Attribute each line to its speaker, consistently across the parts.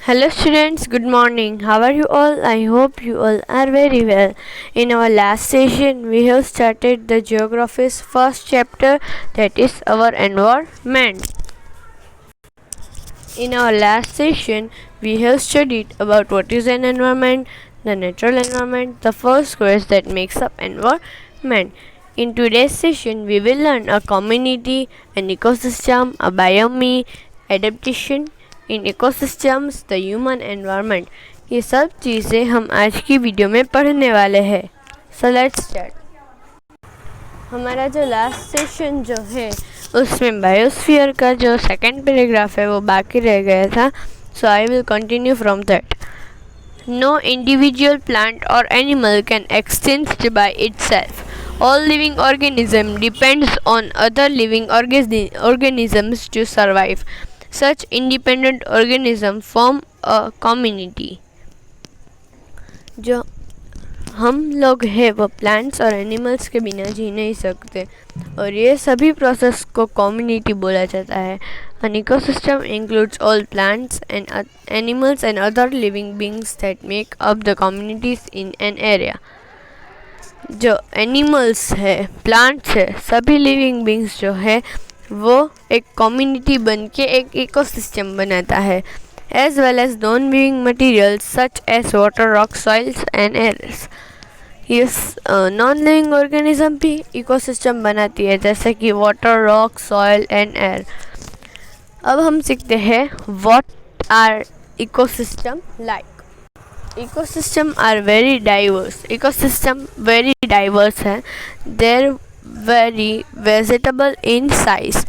Speaker 1: Hello students, good morning. How are you all? I hope you all are very well. In our last session, we have started the geography's first chapter, that is our environment. In our last session, we have studied about what is an environment, the natural environment, the first course that makes up environment. In today's session, we will learn a community, an ecosystem, a biome, adaptation in ecosystems the human environment, ये सब चीज़ें हम आज की video में पढ़ने वाले हैं. So let's start. हमारा जो लास्ट सेशन जो है उसमें बायोस्फीयर का जो सेकंड पैराग्राफ है वो बाकी रह गया था. So I will continue from that. No individual plant और animal can extend by itself. All living organism depends on other living organisms to survive. Such independent organisms form a community. जो हम लोग हैं वो प्लांट्स और animals के बिना जी नहीं सकते और ये सभी प्रोसेस को कम्युनिटी बोला जाता है. An ecosystem includes all plants and animals and other living beings that make up the communities in an area. जो एनिमल्स है, प्लांट्स है, सभी लिविंग बींग्स जो है वो एक कम्युनिटी बन के एक इकोसिस्टम बनाता है. As well as non living materials such as water, rock, soils and airs. ये नॉन लिविंग ऑर्गेनिज्म भी इकोसिस्टम बनाती है जैसे कि water, rock, soil and air. अब हम सीखते हैं what are ecosystem like. Ecosystem are very diverse. Ecosystem very diverse है. They're very vegetable in size.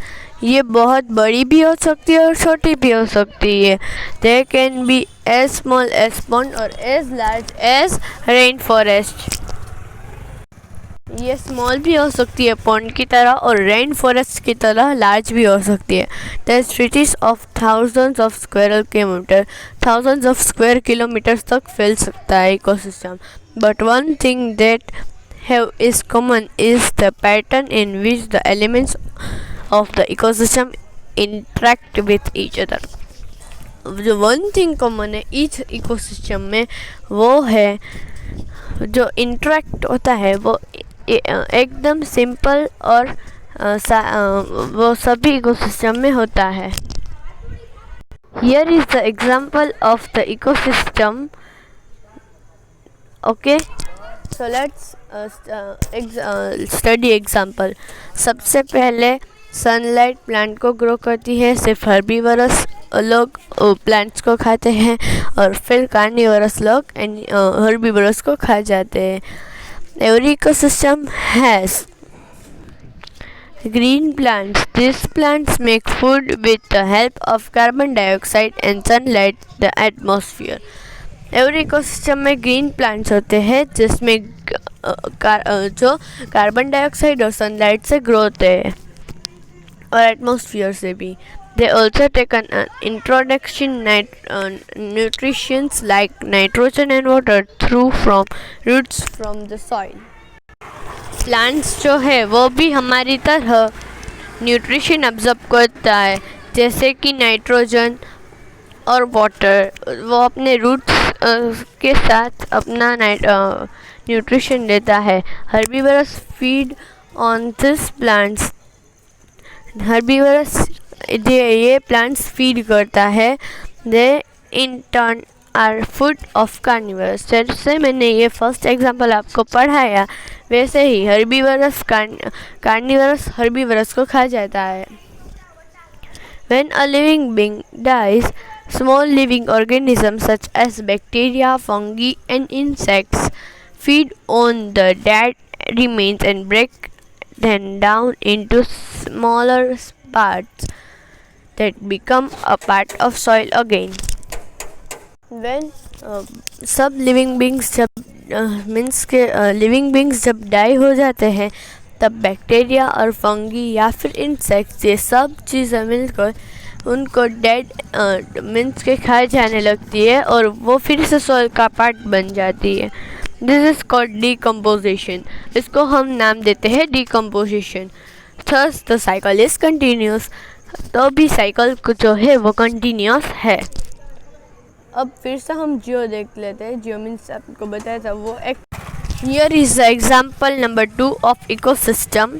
Speaker 1: ये बहुत बड़ी भी हो सकती है और छोटी भी हो सकती है. They can be as small as pond or as large as rainforest. ये स्मॉल भी हो सकती है पॉन्ड की तरह और रेन फॉरेस्ट की तरह लार्ज भी हो सकती है. The stretches of thousands of square kilometre, thousands of square kilometres तक फैल सकता है ecosystem. But one thing that have is common is the pattern in which the elements of the ecosystem interact with each other. जो one thing common है each ecosystem में वो है जो इंटरेक्ट होता है वो एकदम सिंपल और वो सभी इकोसिस्टम में होता है. Here is the example of the ecosystem. Okay, so let's study example. सबसे पहले सनलाइट प्लांट को ग्रो करती है. सिर्फ हर्बीवरस लोग प्लांट्स को खाते हैं और फिर कार्निवरस लोग हर्बीवरस को खा जाते हैं. Every ecosystem has green plants. These plants make food with the help of carbon dioxide and sunlight the atmosphere. Every ecosystem में green plants होते हैं जिसमें जो कार्बन डाइऑक्साइड और सनलाइट से ग्रो होते हैं और एटमॉस्फेयर से भी. They also take an introduction nutrients like nitrogen and water through from roots from the soil. Plants जो है वो भी हमारी तरह न्यूट्रिशन अब्जॉर्ब करता है जैसे कि नाइट्रोजन और वाटर. वो अपने रूट्स के साथ अपना न्यूट्रिशन देता है. Herbivores feed on this plants. Herbivores ये प्लांट्स फीड करता है. They in turn are food of carnivores. जैसे मैंने ये फर्स्ट एग्जांपल आपको पढ़ाया वैसे ही हर्बीवरस कार्निवरस हर्बीवरस को खा जाता है. When a living being dies, small living organisms such as bacteria, fungi and insects feed on the dead remains and break them down into smaller parts that become a part of soil again. When सब living beings जब living beings जब die हो जाते हैं तब bacteria और fungi या फिर इंसेक्ट्स ये सब चीज़ें मिलकर उनको डेड मीन्स के खाए जाने लगती है और वो फिर से सॉइल का पार्ट बन जाती है. This is called decomposition. इसको हम नाम देते हैं decomposition. Thus the cycle is continuous. तो भी साइकिल जो है वो कंटिन्यूस है. अब फिर से हम जियो देख लेते हैं। जियो मीन्स आपको बताया था वो एक। Here is the example number 2 of ecosystem,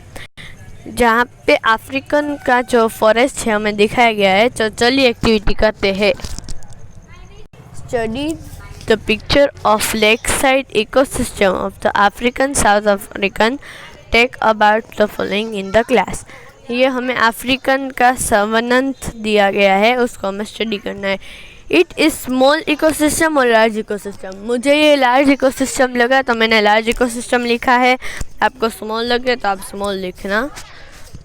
Speaker 1: जहाँ पे अफ्रीकन का जो फॉरेस्ट है हमें दिखाया गया है। तो चलिए एक्टिविटी करते हैं। Study the picture of lake side ecosystem of the African south African, take about the following in the class. ये हमें अफ्रीकन का संबंध दिया गया है, उसको हमें स्टडी करना है। इट इज़ स्मॉल इकोसिस्टम और लार्ज इकोसिस्टम। मुझे ये लार्ज इकोसिस्टम लगा तो मैंने लार्ज इकोसिस्टम लिखा है। आपको स्मॉल लगे तो आप स्मॉल लिखना।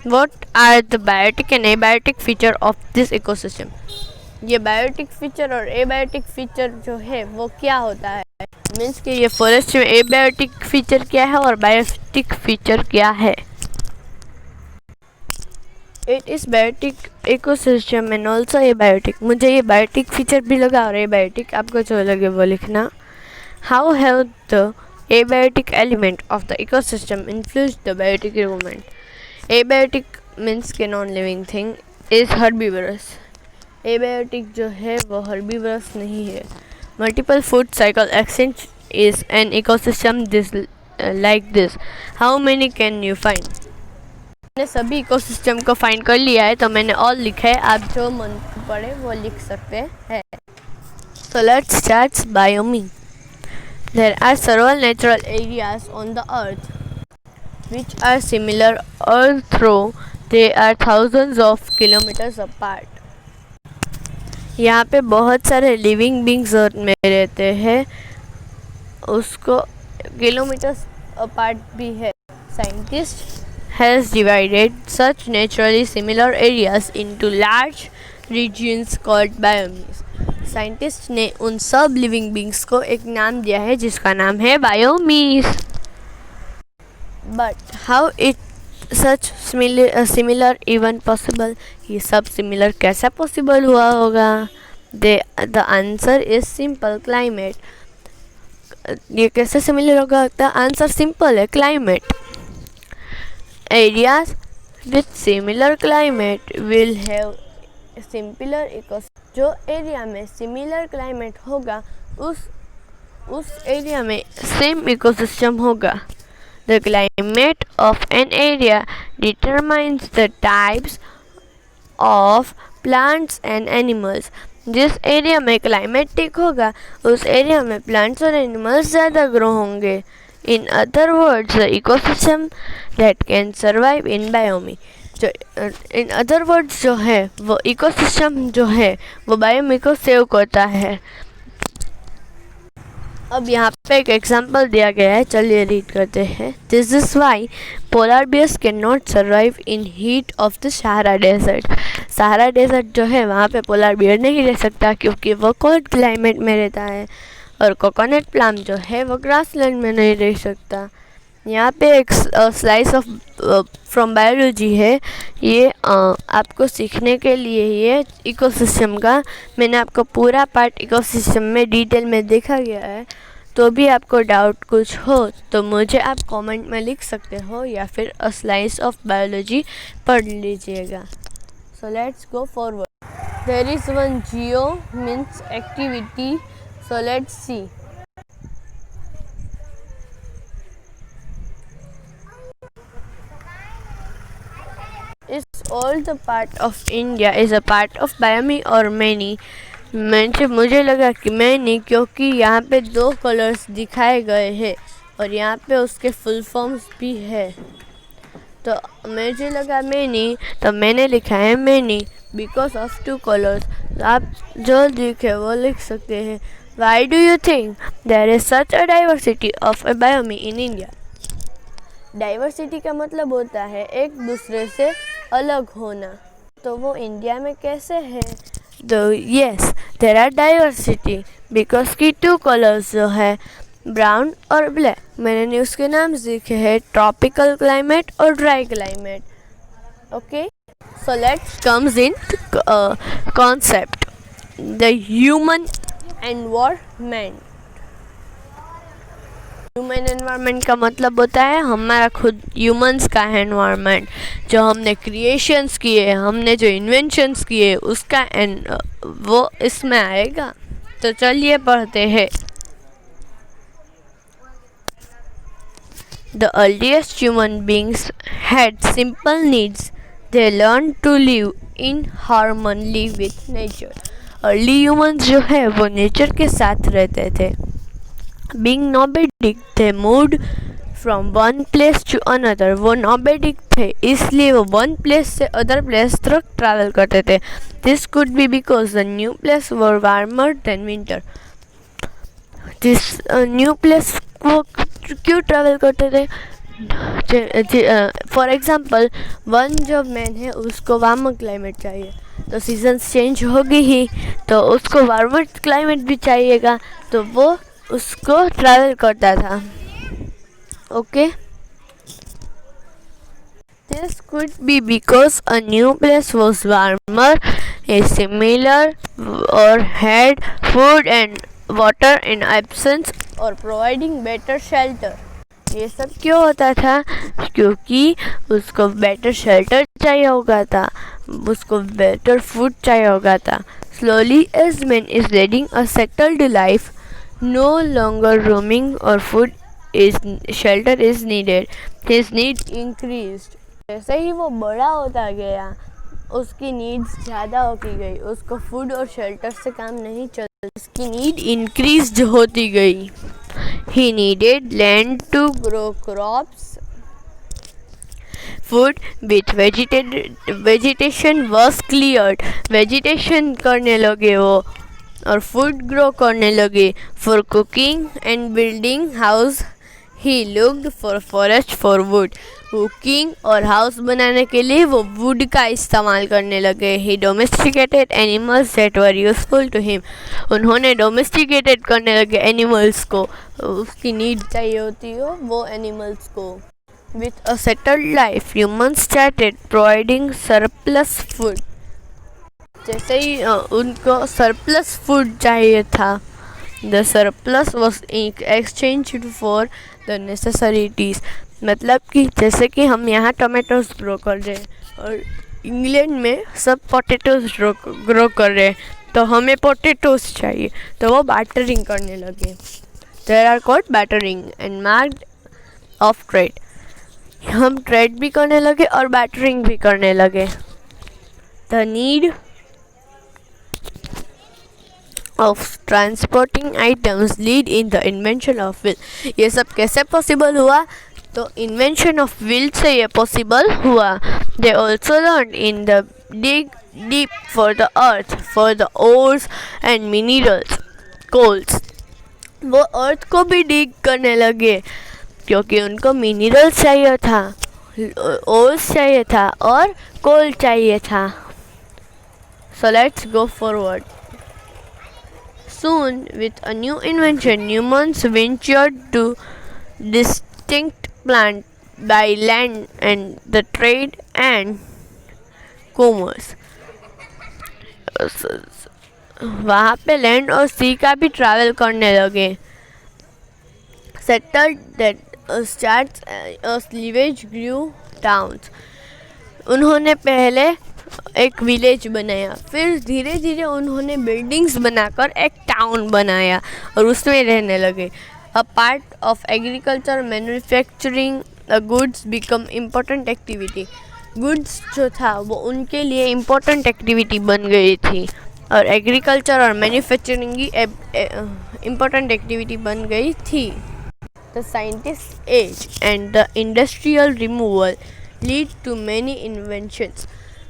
Speaker 1: What are the biotic and abiotic feature of this ecosystem. ये बायोटिक फीचर और एबायोटिक फीचर जो है वो क्या होता है, मीन्स कि ये फॉरेस्ट में एबायोटिक फीचर क्या है और बायोटिक फीचर क्या है। It is biotic ecosystem and also abiotic. मुझे ये बायोटिक फीचर भी लगा और एबायोटिक, आपको जो लगे वो लिखना। How have the abiotic element of the ecosystem influence the biotic movement. Abiotic means के non living thing is herbivores. Abiotic जो है वो हर्बीवरस नहीं है। Multiple food cycle exchange is an ecosystem this like this. How many can you find. मैंने सभी ecosystem को find कर लिया है तो मैंने ऑल लिखा है। आप जो मन पड़े वो लिख सकते हैं। So let's start biomy. There are several natural areas on the earth which are similar although they are thousands of kilometers apart. यहाँ पे बहुत सारे लिविंग बींग्स अर्थ में रहते हैं, उसको किलोमीटर्स अपार्ट भी है। Scientist has divided such naturally similar areas into large regions called biomes. Scientist ने उन सब लिविंग बींग्स को एक नाम दिया है जिसका नाम है biomes. But how it such similar even possible. ये सब सिमिलर कैसा पॉसिबल हुआ होगा। The answer is simple, climate. ये कैसे सिमिलर होगा। द आंसर सिंपल है, climate. Areas with similar climate will have similar ecosystem. जो एरिया में सिमिलर क्लाइमेट होगा उस एरिया में सेम इकोसिस्टम होगा। The climate of an area determines the types of plants and animals. जिस area में climate ठीक होगा उस एरिया में प्लांट्स और एनिमल्स ज़्यादा ग्रो होंगे। In other words, the ecosystem that can survive in biome. जो in other words जो है वो इकोसिस्टम जो है वो बायोमी को सेव करता है। अब यहाँ पे एक एग्जांपल दिया गया है, चलिए रीड करते हैं। This is why polar bears can not survive in heat of the Sahara desert. Sahara desert जो है वहाँ पे पोलर बियर नहीं रह सकता क्योंकि वो कोल्ड क्लाइमेट में रहता है। और कोकोनट प्लाम जो है वो ग्रासलैंड में नहीं रह सकता। यहाँ पे एक स्लाइस ऑफ फ्रॉम बायोलॉजी है। ये आपको सीखने के लिए ये इकोसिस्टम का मैंने आपको पूरा पार्ट इकोसिस्टम में डिटेल में देखा गया है। तो भी आपको डाउट कुछ हो तो मुझे आप कमेंट में लिख सकते हो या फिर अ स्लाइस ऑफ बायोलॉजी पढ़ लीजिएगा। So let's go forward. There is one geo means activity. So let's see. Is all the part of India is a part of biome or many? मुझे लगा कि मैनी क्योंकि यहाँ पे दो colours दिखाए गए हैं और यहाँ पे उसके फुल फॉर्म्स भी है। तो मुझे लगा मैनी तो मैंने लिखा है many because of two colours. आप जो लिखे वो लिख सकते हैं। Why do you think there is such a diversity of a biome in India? Diversity का मतलब होता है एक दूसरे से अलग होना। तो वो इंडिया में कैसे है। तो yes there are diversity because की टू कलर्स जो है ब्राउन और ब्लैक। मैंने उसके नाम लिखे हैं ट्रॉपिकल क्लाइमेट और dry climate. Okay so let's comes in concept the human environment. Human environment का मतलब होता है हमारा खुद ह्यूमंस का एनवायरमेंट, जो हमने क्रिएशंस किए, हमने जो इन्वेंशंस किए उसका वो इसमें आएगा। तो चलिए पढ़ते हैं। The earliest human beings had simple needs. They learned to live in harmony with nature. Early humans जो है वो नेचर के साथ रहते थे। Being nomadic, they moved from one place to another. वो nomadic थे इसलिए वो one place से other place तक travel करते थे। This could be because the new place were warmer than winter. This new place वो क्यों ट्रैवल करते थे? फॉर एग्ज़ाम्पल वन जो मैन है उसको वार्मर क्लाइमेट चाहिए, तो सीजन्स चेंज होगी ही, तो उसको वार्मर क्लाइमेट भी चाहिएगा, तो वो उसको ट्रैवल करता था। Okay, this could be because a new place was warmer, a similar or had food and water in absence or providing better shelter. ये सब क्यों होता था? क्योंकि उसको बेटर शेल्टर चाहिए होगा था, उसको बेटर फूड चाहिए होगा था। Slowly as man is leading a settled life, no longer roaming और food is shelter is needed, his need increased. जैसे ही वो बड़ा होता गया उसकी नीड्स ज़्यादा होती गई, उसको फूड और शेल्टर से काम नहीं चलता, उसकी नीड इंक्रीज होती गई। He needed land to grow crops, food with vegetation was cleared, vegetation करने लगे वो और food grow करने लगे। For cooking and building house he looked for forest for wood, cooking और हाउस बनाने के लिए वो वुड का इस्तेमाल करने लगे। He domesticated animals that were useful to him, उन्होंने डोमेस्टिकेटेड करने लगे एनिमल्स को, उसकी नीड चाहिए होती हो वो एनिमल्स को। With a settled life humans started providing surplus food, जैसे ही उनको सरप्लस फूड चाहिए था, the surplus was exchanged for the necessities. मतलब कि जैसे कि हम यहाँ टोमेटोज ग्रो कर रहे हैं और इंग्लैंड में सब पोटैटोज ग्रो कर रहे हैं, तो हमें पोटैटोज चाहिए, तो वो बार्टरिंग करने लगे। There are called bartering and marked off trade, हम ट्रेड भी करने लगे और बार्टरिंग भी करने लगे। The need of transporting items lead in the invention of wheel, ये सब कैसे पॉसिबल हुआ? तो इन्वेंशन ऑफ व्हील से ये पॉसिबल हुआ। They also learn in the dig deep for the earth for the ores and minerals coals, वो earth को भी डिग करने लगे क्योंकि उनको मिनरल्स चाहिए था, ओर्स चाहिए था और कोल चाहिए था। सो let's go forward. Soon, with a new invention, humans ventured to distinct plant by land and the trade and commerce. वहाँ पे लैंड और सी का भी ट्रैवल करने लगे। Settled that starts as village grew towns. उन्होंने पहले एक विलेज बनाया, फिर धीरे धीरे उन्होंने बिल्डिंग्स बनाकर एक टाउन बनाया और उसमें रहने लगे। A part of agriculture manufacturing goods become important activity, goods जो था वो उनके लिए इम्पोर्टेंट एक्टिविटी बन गई थी और एग्रीकल्चर और मैन्युफैक्चरिंग की इम्पोर्टेंट एक्टिविटी बन गई थी। The scientist age and the industrial removal lead to many inventions.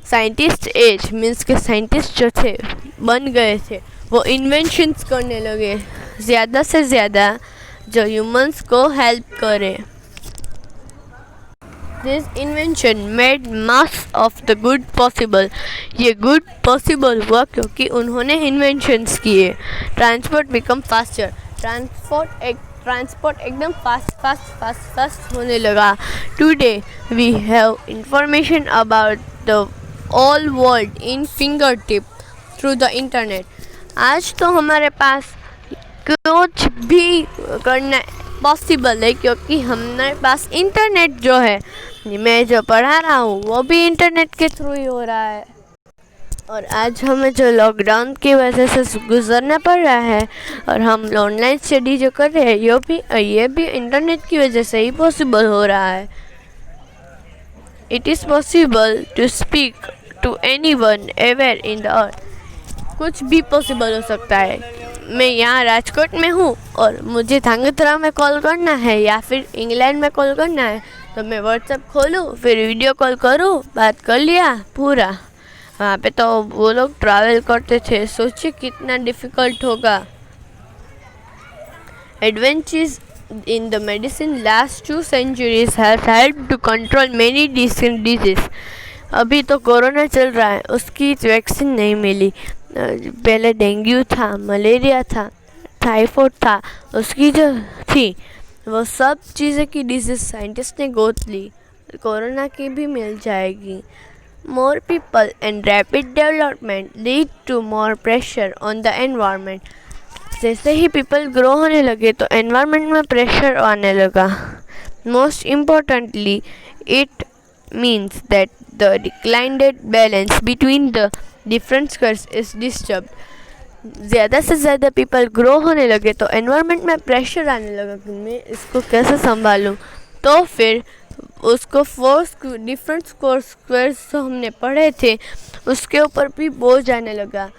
Speaker 1: Scientist age means के साइंटिस्ट जो थे बन गए थे, वो इन्वेंशंस करने लगे ज़्यादा से ज़्यादा जो ह्यूमंस को हेल्प करे। This invention made mass of the good possible, ये गुड पॉसिबल हुआ क्योंकि उन्होंने इन्वेंशंस किए। ट्रांसपोर्ट बिकम फास्टर, ट्रांसपोर्ट एकदम फास्ट होने लगा। Today we have information about the all world in finger tip through the internet. आज तो हमारे पास कुछ भी करना पॉसिबल है क्योंकि हमारे पास इंटरनेट जो है, मैं जो पढ़ा रहा हूँ वो भी इंटरनेट के थ्रू ही हो रहा है। और आज हमें जो लॉकडाउन की वजह से गुजरना पड़ रहा है और हम ऑनलाइन स्टडी जो कर रहे हैं ये भी इंटरनेट की वजह से ही पॉसिबल हो रहा है. It is possible to speak to anyone ever in the earth. कुछ भी पॉसिबल हो सकता है. मैं यहाँ राजकोट में हूँ और मुझे धांगध्रा में कॉल करना है या फिर इंग्लैंड में कॉल करना है तो मैं व्हाट्सएप खोलूँ, फिर वीडियो कॉल करूँ, बात कर लिया पूरा. वहाँ पे तो वो लोग ट्रैवल करते थे, सोचिए कितना डिफ़िकल्ट होगा. Advances in the medicine last 2 centuries has helped to control many diseases. अभी तो कोरोना चल रहा है, उसकी वैक्सीन नहीं मिली. पहले डेंगू था, मलेरिया था, टाइफाइड था, उसकी जो थी वो सब चीज़ें की डिजीज़ साइंटिस्ट ने गोद ली. कोरोना की भी मिल जाएगी. More people and rapid development lead to more pressure on the environment. जैसे ही पीपल ग्रो होने लगे तो एनवायरनमेंट में प्रेशर आने लगा. Most importantly it means that the declined balance between the different squares is disturb. ज़्यादा से ज़्यादा पीपल ग्रो होने लगे तो एनवायरनमेंट में प्रेशर आने लगा कि मैं इसको कैसे संभालूं. तो फिर उसको डिफरेंट स्क्वायर्स जो हमने पढ़े थे उसके ऊपर भी बोझ आने लगा.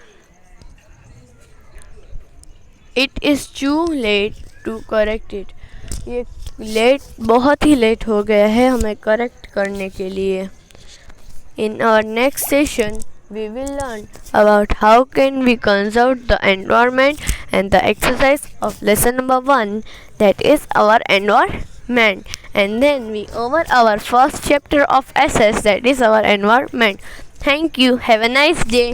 Speaker 1: It is too late to correct it. ये बहुत ही लेट हो गया है हमें करेक्ट करने के लिए. In our next session we will learn about how can we conserve the environment and the exercise of lesson number 1, that is our environment, and then we over our first chapter of SS, that is our environment. Thank you. Have a nice day.